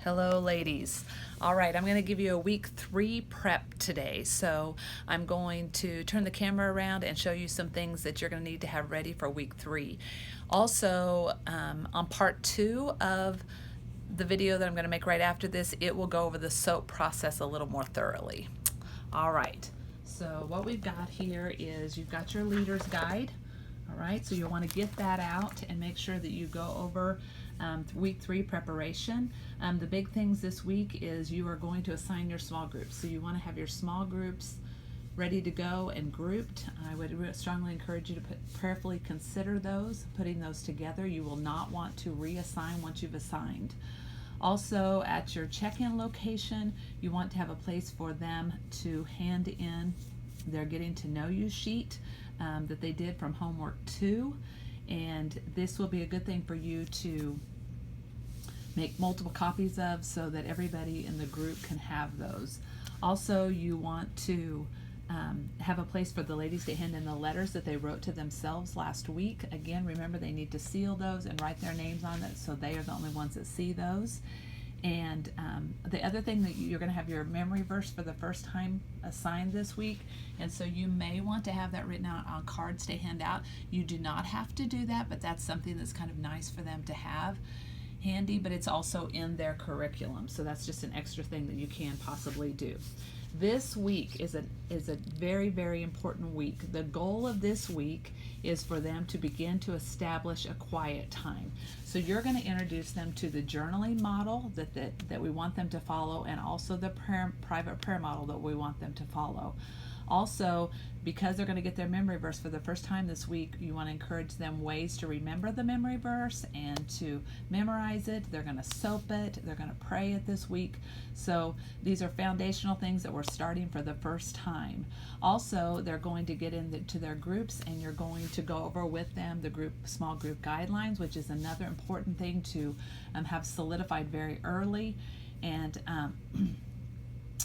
Hello, ladies. All right, I'm going to give you a week 3 prep today. So I'm going to turn the camera around and show you some things that you're going to need to have ready for week 3. Also, on part 2 of the video that I'm going to make right after this, it will go over the SOAP process a little more thoroughly. All right, so what we've got here is you've got your leader's guide. All right, so you'll want to get that out and make sure that you go over week 3 preparation. The big things this week is you are going to assign your small groups. So you want to have your small groups ready to go and grouped. I would strongly encourage you to prayerfully consider those, putting those together. You will not want to reassign once you've assigned. Also, at your check-in location, you want to have a place for them to hand in their getting to know you sheet that they did from homework 2, and this will be a good thing for you to make multiple copies of so that everybody in the group can have those. Also, you want to have a place for the ladies to hand in the letters that they wrote to themselves last week. Again, remember, they need to seal those and write their names on it so they are the only ones that see those. And the other thing that you're going to have your memory verse for the first time assigned this week, and so you may want to have that written out on cards to hand out. You do not have to do that, but that's something that's kind of nice for them to have handy, but it's also in their curriculum, so that's just an extra thing that you can possibly do. This week is a very, very important week. The goal of this week is for them to begin to establish a quiet time. So you're going to introduce them to the journaling model that we want them to follow, and also the private prayer model that we want them to follow. Also, because they're going to get their memory verse for the first time this week, you want to encourage them ways to remember the memory verse and to memorize it. They're going to SOAP it. They're going to pray it this week. So these are foundational things that we're starting for the first time. Also, they're going to get into their groups, and you're going to go over with them the small group guidelines, which is another important thing to have solidified very early. And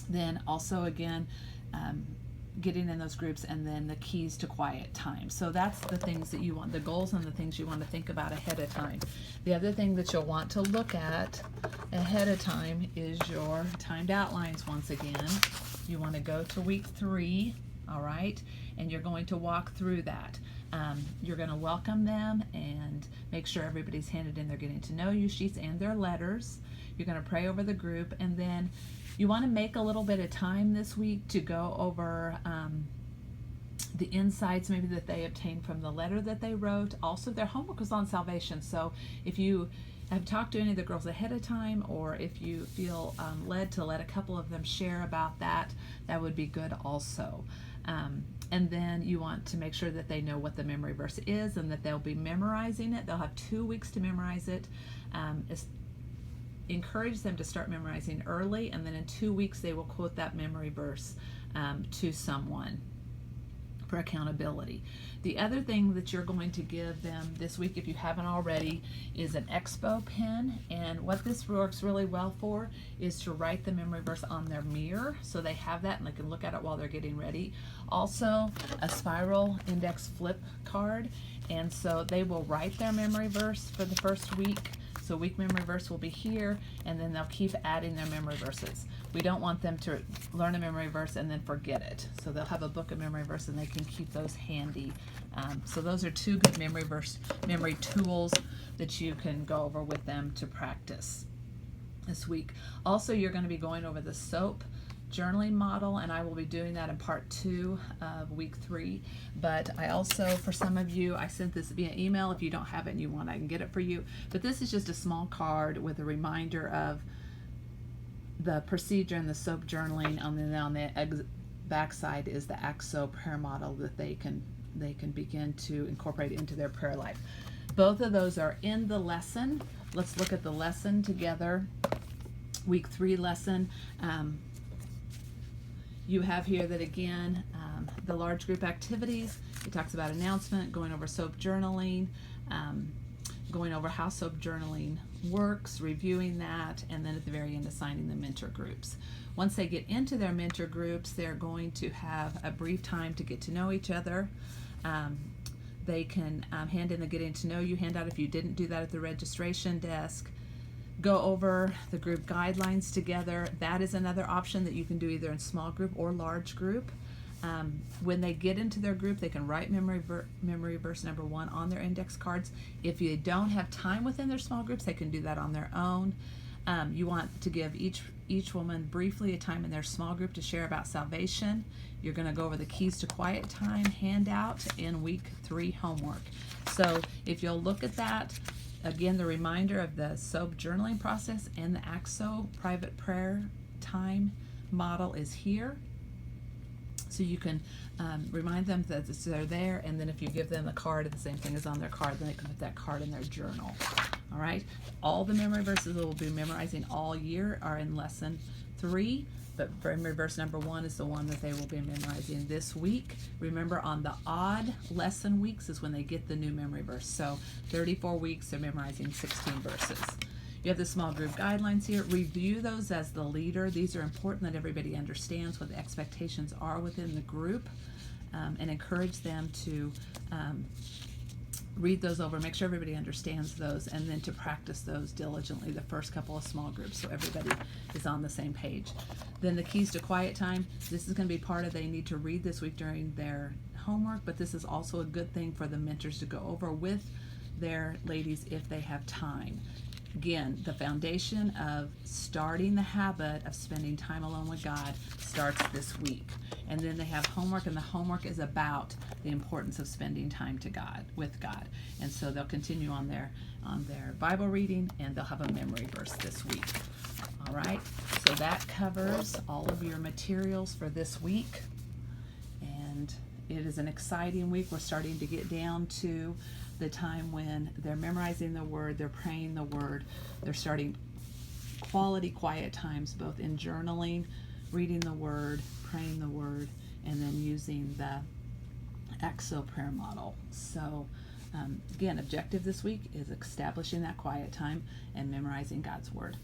then also, again, getting in those groups, and then the keys to quiet time. So that's the things that you want, the goals and the things you want to think about ahead of time. The other thing that you'll want to look at ahead of time is your timed outlines. Once again, you want to go to week 3, all right, and you're going to walk through that. You're going to welcome them and make sure everybody's handed in their getting to know you sheets and their letters. You're going to pray over the group, and then you want to make a little bit of time this week to go over the insights maybe that they obtained from the letter that they wrote. Also, their homework was on salvation. So if you have talked to any of the girls ahead of time, or if you feel led to let a couple of them share about that, that would be good also. And then you want to make sure that they know what the memory verse is and that they'll be memorizing it. They'll have 2 weeks to memorize it. Encourage them to start memorizing early, and then in 2 weeks they will quote that memory verse to someone for accountability. The other thing that you're going to give them this week, if you haven't already, is an expo pen, and what this works really well for is to write the memory verse on their mirror, so they have that and they can look at it while they're getting ready. Also, a spiral index flip card, and so they will write their memory verse for the first week. So week memory verse will be here, and then they'll keep adding their memory verses. We don't want them to learn a memory verse and then forget it. So they'll have a book of memory verse, and they can keep those handy. So those are 2 good memory tools that you can go over with them to practice this week. Also, you're going to be going over the SOAP journaling model, and I will be doing that in part 2 of week 3. But I also, for some of you, I sent this via email. If you don't have it and you want, I can get it for you. But this is just a small card with a reminder of the procedure and the SOAP journaling, and then on the back side is the ACT-SOAP prayer model that they can begin to incorporate into their prayer life. Both of those are in the lesson. Let's look at the lesson together. Week 3 lesson. You have here that again, the large group activities. It talks about announcement, going over SOAP journaling, going over how SOAP journaling works, reviewing that, and then at the very end assigning the mentor groups. Once they get into their mentor groups, they're going to have a brief time to get to know each other. They can hand in the getting to know you handout if you didn't do that at the registration desk. go over the group guidelines together. That is another option that you can do either in small group or large group. When they get into their group, they can write memory verse number 1 on their index cards. If you don't have time within their small groups, they can do that on their own. You want to give each woman briefly a time in their small group to share about salvation. You're going to go over the keys to quiet time handout in week 3 homework. So if you'll look at that, again, the reminder of the SOAP journaling process and the AXO private prayer time model is here. So you can remind them that they're there, and then if you give them the card, the same thing is on their card, then they can put that card in their journal. All right? All the memory verses that we'll be memorizing all year are in lesson 3, but memory verse number 1 is the one that they will be memorizing this week. Remember, on the odd lesson weeks is when they get the new memory verse. So 34 weeks, they're memorizing 16 verses. You have the small group guidelines here. Review those as the leader. These are important that everybody understands what the expectations are within the group, and encourage them to read those over, make sure everybody understands those, and then to practice those diligently the first couple of small groups so everybody is on the same page. Then the keys to quiet time. This is going to be part of, they need to read this week during their homework, but this is also a good thing for the mentors to go over with their ladies if they have time. Again, the foundation of starting the habit of spending time alone with God starts this week. And then they have homework, and the homework is about the importance of spending time with God. And so they'll continue on their Bible reading, and they'll have a memory verse this week. All right, so that covers all of your materials for this week. And it is an exciting week. We're starting to get down to the time when they're memorizing the Word, they're praying the Word, they're starting quality quiet times, both in journaling, reading the Word, praying the Word, and then using the AXO prayer model. So again, objective this week is establishing that quiet time and memorizing God's Word.